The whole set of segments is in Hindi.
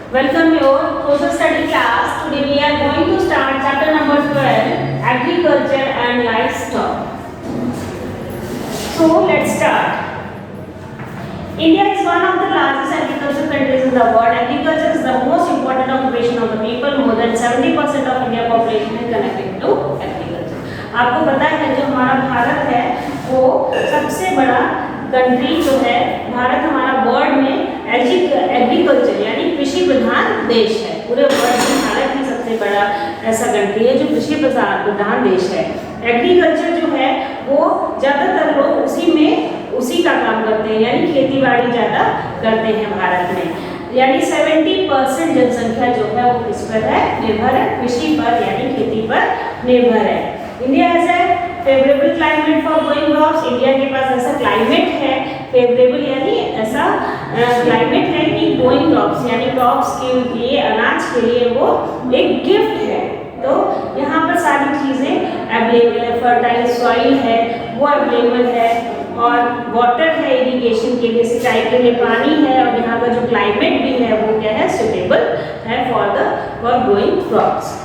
Welcome your social study class. Today we are going to start chapter number 12, Agriculture and Livestock. So let's start. India is one of the largest agricultural countries in the world. Agriculture is the most important occupation of the people. More than 70% of India population is connected to agriculture. आपको पता है जो हमारा भारत है वो सबसे बड़ा कंट्री जो है, भारत हमारा वर्ल्ड में एग्रीकल्चर यानी कृषि प्रधान देश है। पूरे वर्ल्ड में भारत ही सबसे बड़ा ऐसा कंट्री है जो कृषि प्रधान देश है। एग्रीकल्चर जो है वो ज़्यादातर लोग उसी का काम करते हैं, यानी खेती बाड़ी ज़्यादा करते हैं भारत में। यानी 70% जनसंख्या जो है वो किस पर है, निर्भर है, कृषि पर यानी खेती पर निर्भर है। India has a favourable climate for growing crops. India के पास ऐसा क्लाइमेट है, फेवरेबल यानी ऐसा क्लाइमेट है कि ग्रोइंग क्रॉप्स यानी क्रॉप्स के लिए, अनाज के लिए वो एक गिफ्ट है। तो यहाँ पर सारी चीज़ें अवेलेबल है, फर्टाइल सॉइल है वो अवेलेबल है, और वाटर है इरिगेशन के लिए, सिंचाई के लिए पानी है, और यहाँ का जो क्लाइमेट भी है वो क्या है, सुटेबल है for growing crops.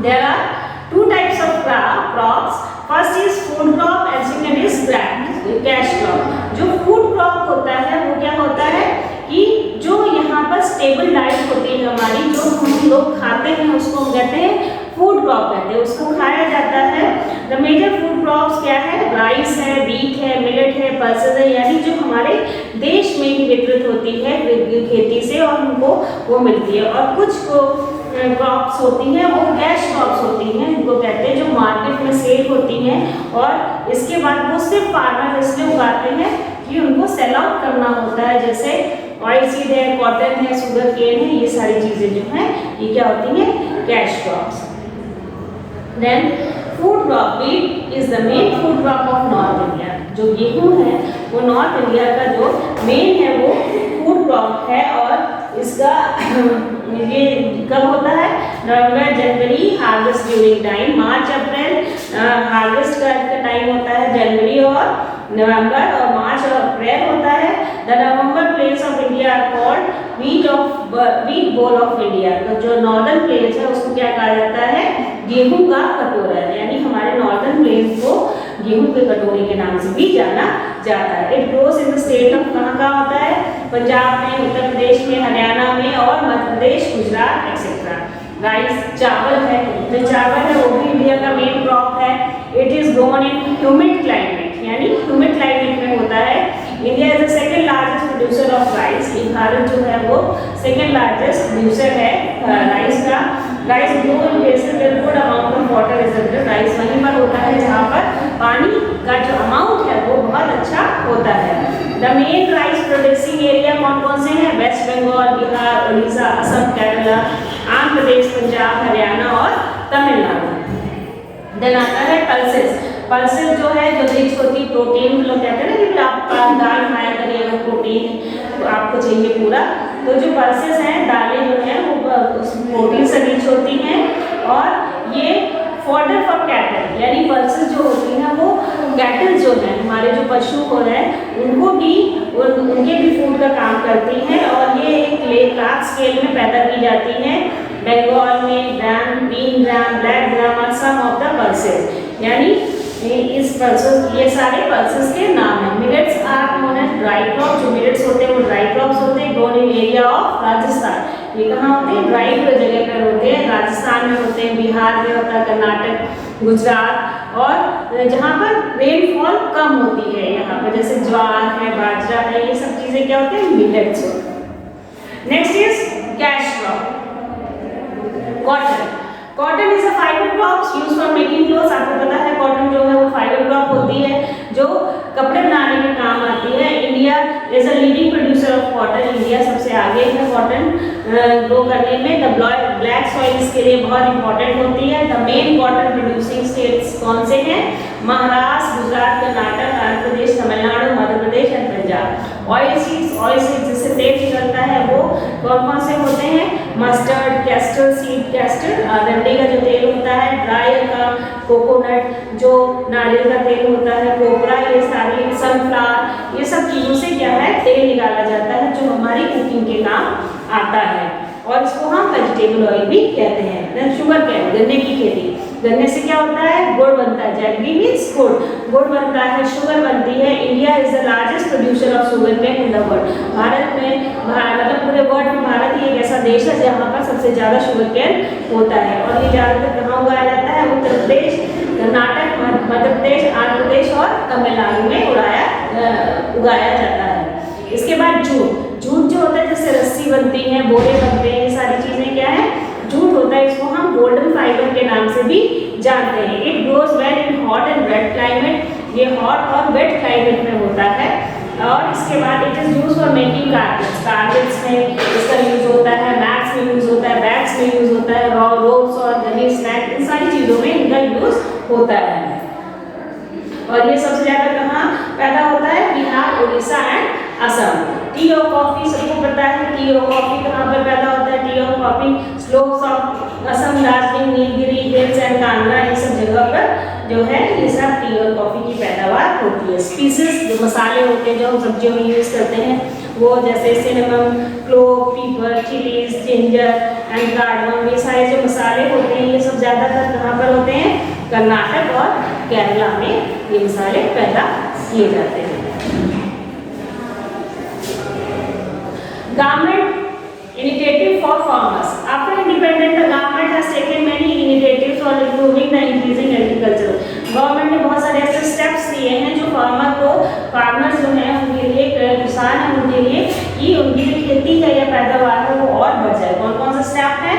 There are two types of crops. First is food crop and second is cash crop. जो food crop होता है वो क्या होता है कि जो यहाँ पर स्टेबल डाइट होती है हमारी, जो हम लोग खाते हैं उसको हम कहते हैं फूड क्रॉप कहते हैं, उसको खाया जाता है। द मेजर फूड क्रॉप्स क्या है, राइस है, व्हीट है, मिलेट है, पल्सेस है, यानी जो हमारे देश में ही वितरित होती है खेती से और हमको वो मिलती है। और कुछ क्रॉप्स होती हैं वो कैश क्रॉप्स होती हैं, इनको कहते हैं, जो मार्केट में सेल होती हैं, और इसके बाद वो सिर्फ फार्मर इसलिए उगाते हैं कि उनको सेल आउट करना होता है। जैसे ऑयल सीड है, कॉटन है, शुगर केन है, ये सारी चीज़ें जो हैं ये क्या होती हैं, cash crops. Then food crop, wheat is the main food crop of north India. जो गेहूँ है वो नॉर्थ इंडिया का जो मेन है वो फूड क्रॉप है, और इसका ये कब होता है, नवंबर जनवरी हार्वेस्ट ड्यूरिंग टाइम, मार्च अप्रैल हार्वेस्ट का टाइम होता है, जनवरी और नवंबर, और मार्च और अप्रैल होता है। द नवंबर plains of India are called wheat bowl of India. तो जो नॉर्दर्न प्लेन्स है उसको क्या कहा जाता है, गेहूं का कटोरा, यानी हमारे नॉर्दर्न प्लेन्स को गेहूं के कटोरे के नाम से भी जाना जाता है। It grows in the state of, कहाँ होता है, पंजाब में, उत्तर प्रदेश में, हरियाणा में, और मध्य प्रदेश, गुजरात एक्सेट्रा। राइस चावल है, जो चावल है वो भी इंडिया का मेन क्रॉप है। It is grown in humid climate, यानी ह्यूमिड क्लाइमेट में होता है। India is the second largest producer of rice. Bharat जो है वो सेकंड लार्जेस्ट प्रोड्यूसर है राइस का। Rice grow in places where good amount of water is available. Rice वहीं पर होता है जहाँ पर पानी का जो अमाउंट है वो बहुत अच्छा होता है। The main rice producing area कौन कौन से हैं, वेस्ट बंगाल, बिहार, उड़ीसा, असम, केरला, आंध्र प्रदेश, पंजाब, हरियाणा और तमिलनाडु। देन आता है पल्सेस। पल्सेस जो है जो रिच होती है प्रोटीन, लोग कहते हैं ना कि आप दाल खाया करिए अगर प्रोटीन तो आपको चाहिए पूरा, तो जो पल्सेस हैं, दालें जो हैं वो प्रोटीन से रिच होती हैं, और ये फॉडर फॉर कैटल, यानी पल्सेस जो होती हैं वो कैटल जो है हमारे जो पशु को है उनको भी उनके भी फूड का काम करती हैं, और ये एक लार्ज स्केल में पैदा की जाती हैं। बंगाल में gram, green gram, black gram are some of the pulses, यानी इस पल्सेस, ये सारे पल्सेस के नाम हैं। Millets are known as dry crop. जो मिलेट्स होते हैं वो ड्राई क्रॉप्स होते हैं, grown in area of Rajasthan. ये कहाँ होते हैं, ड्राई जगह पर होते हैं, राजस्थान में होते हैं, बिहार में होता है, कर्नाटक, गुजरात, और जहाँ पर रेनफॉल कम होती है यहाँ पर, जैसे ज्वार है, बाजरा है, ये सब चीज़ें क्या होते हैं, मिलेट्स होते हैं। Next is cash crop, cotton. Cotton is a fibre crops used for making clothes. आपको पता है कॉटन जो है वो फाइबर क्रॉप होती है जो कपड़े बनाने के काम आती है। India is a leading producer of cotton. India सबसे आगे है कॉटन ग्रो करने में। द ब्लैक सॉइल इसके लिए बहुत इंपॉर्टेंट होती है। The main cotton producing states कौन से हैं, Maharashtra, Gujarat, Karnataka, Andhra Pradesh, Tamil Nadu, Madhya Pradesh and Punjab. Oil seeds जिससे तेल निकलता है वो कौन कौन से होते हैं, मस्टर्ड, कैस्टर सीड, कैस्टर रंडी का जो तेल होता है, ड्राई का कोकोनट, जो नारियल का तेल होता है, कोपरा, ये सारी सनफ्लावर, ये सब चीज़ों से क्या है तेल निकाला जाता है जो हमारे हमारी कुकिंग के काम आता है और इसको हम वेजिटेबल ऑयल भी कहते हैं। देन शुगर केन, गन्ने की खेती। गन्ने से क्या होता है? गुड़ बनता है। जैगरी मीन्स गुड़ बनता है, शुगर बनती है। India is the largest producer of sugar cane in the world. Bharat में मतलब पूरे वर्ल्ड में भारत ही एक ऐसा देश है जहाँ पर सबसे ज़्यादा शुगर केन होता है। और ये ज़्यादातर कहाँ उगाया जाता है? उत्तर प्रदेश, कर्नाटक, मध्य प्रदेश, आंध्र प्रदेश और तमिलनाडु में उगाया जाता है। इसके बाद जूट जो होता है, जिससे रस्सी बनती है, बोरे बनते हैं, ये सारी चीज़ें क्या है? जूट होता है। इसको हम गोल्डन फाइबर के नाम से भी जानते हैं। It grows well in hot and wet climate. ये हॉट और वेट क्लाइमेट में होता है। और इसके बाद it is use for making carpets में इसका यूज होता है, मैट्स में यूज होता है, बैग्स में यूज होता है, रोप्स और गनी स्नैक, इन सारी चीज़ों में इनका यूज होता है। और ये सबसे ज़्यादा कहाँ पैदा होता है? बिहार, उड़ीसा एंड असम। टी और कॉफी सबको पता है। टी और कॉफी कहाँ पर पैदा होता है? टी और coffee slopes of Assam, Darjeeling, Nilgiri hills and Kangra, ये सब जगह पर जो है ये सब टी और कॉफी की पैदावार होती है। स्पीसीज जो मसाले होते हैं जो हम सब्जियों में यूज करते हैं, वो जैसे सिनेमम, क्लोव, पीपर, चिलीज, जिंजर एंड कार्डमम, ये सारे जो मसाले होते हैं ये सब ज़्यादातर कहाँ पर होते हैं? कर्नाटक और केरला में ये मसाले पैदा किए जाते हैं। Government initiative for farmers. After independence, the government has taken many initiatives for improving the increasing agriculture. Government ने बहुत सारे ऐसे स्टेप्स लिए हैं जो फार्मर्स जो हैं उनके लिए, किसान हैं उनके लिए, कि उनकी जो खेती है या पैदावार है वो और बढ़ जाए। कौन कौन सा स्टेप है?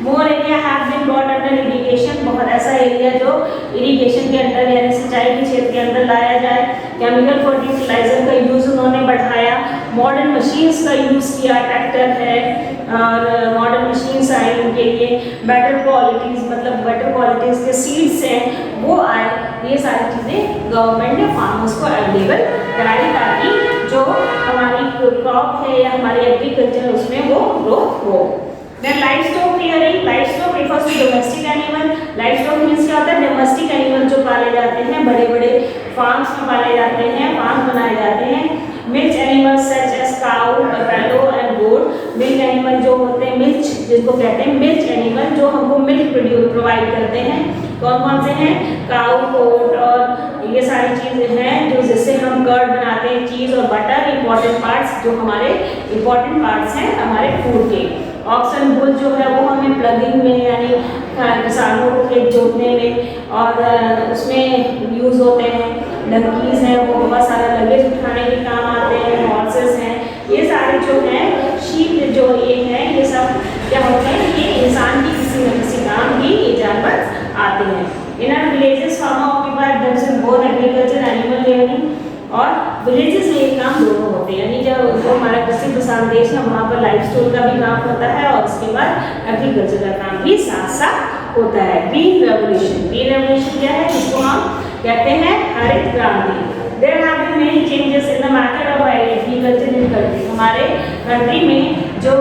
More area have been brought under irrigation. बहुत ऐसा एरिया जो इरिगेशन के अंदर यानी सिंचाई के क्षेत्र के अंदर लाया जाए। केमिकल फर्टिलाइजर का यूज़ उन्होंने बढ़ाया। मॉडर्न मशीन्स का यूज़ किया, ट्रैक्टर है और मॉडर्न मशीन्स आई उनके लिए। बेटर क्वालिटीज़ के सीड्स हैं वो आए। ये सारी चीज़ें गवर्नमेंट ने फार्मर्स को अवेलेबल कराई ताकि जो हमारी क्रॉप है या हमारे एग्रीकल्चर उसमें वो ग्रोथ हो। Then livestock rearing, livestock refers to domestic animal. Livestock means क्या होता है? डोमेस्टिक एनिमल जो पाले जाते हैं, बड़े बड़े फार्म्स में पाले जाते हैं, फार्म बनाए जाते हैं। Milk animal such as cow, buffalo and goat. Milk animal जो होते हैं, मिल्क जिसको कहते हैं, मिल्क एनिमल जो हमको मिल्क प्रोवाइड करते हैं। कौन कौन से हैं? काउ, गोट और ये सारी चीज़ें हैं जो जिससे हम कर्ड बनाते हैं, चीज़ और बटर, इंपॉर्टेंट पार्ट्स जो हमारे इंपॉर्टेंट पार्ट्स हैं हमारे फूड के। ऑक्सन बुल जो है वो हमें प्लगिंग में यानी किसानों को खेत जोतने में और उसमें यूज़ होते हैं। डंकीज हैं वो बहुत सारा लगेज उठाने के काम आते हैं। हॉर्सेस हैं, ये सारे जो हैं, शीप जो ये हैं, ये सब क्या होते हैं? ये इंसान की किसी न किसी काम की ये जानवर आते हैं। In our villages farmer occupied themselves both agriculture animal rearing. और विलेजेस में ये काम दोनों होते हैं, यानी जब जो हमारा कृषि प्रधान देश है वहाँ पर लाइफ स्टॉक का भी काम होता है और उसके बाद एग्रीकल्चर का काम भी साथ साथ होता है। ग्रीन रेवोल्यूशन क्या है? जिसको हम कहते हैं हरित क्रांति। There have been many changes in the method of agriculture in country. हमारे कंट्री में जो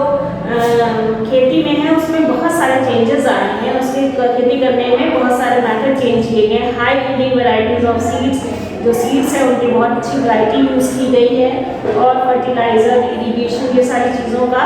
खेती में है उसमें बहुत सारे चेंजेस आए हैं। उसकी खेती करने में बहुत सारे मेथड चेंज किए गए। High yielding varieties of seeds, जो सीड्स है उनकी बहुत अच्छी वैरायटी यूज़ की गई है और फर्टिलाइजर, इरिगेशन, ये सारी चीज़ों का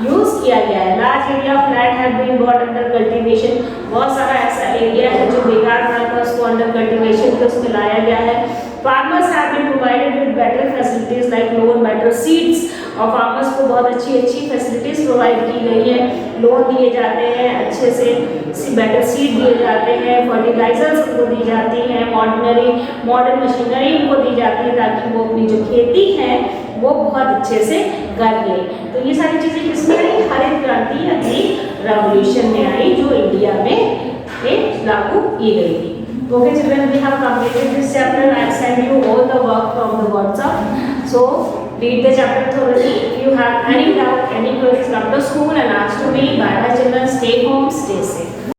यूज़ किया गया है। Large area of land have been brought under cultivation. बहुत सारा ऐसा एरिया है जो बेकार पड़ा था उसको अंडर कल्टीवेशन के उसमें लाया गया है। Farmers have been provided with better facilities like loan, better seeds. और फार्मर्स को बहुत अच्छी फैसिलिटीज़ प्रोवाइड की गई है। लोन दिए जाते हैं, अच्छे से बेटर सीड दिए जाते हैं, फर्टिलाइजर्स उनको दी जाती हैं, मॉडर्न मशीनरी उनको दी जाती है ताकि वो अपनी जो खेती है वो बहुत अच्छे से कर ले। तो ये सारी चीज़ें किसमें आई? हरित क्रांति या ग्रीन रेवोल्यूशन में आई जो इंडिया में लागू की गई थी। Okay children, we have completed this chapter. I have sent you all the work from the WhatsApp. So read the chapter thoroughly. If you have any doubt, any queries, come to school and ask to me. Bye bye children. Stay home, stay safe.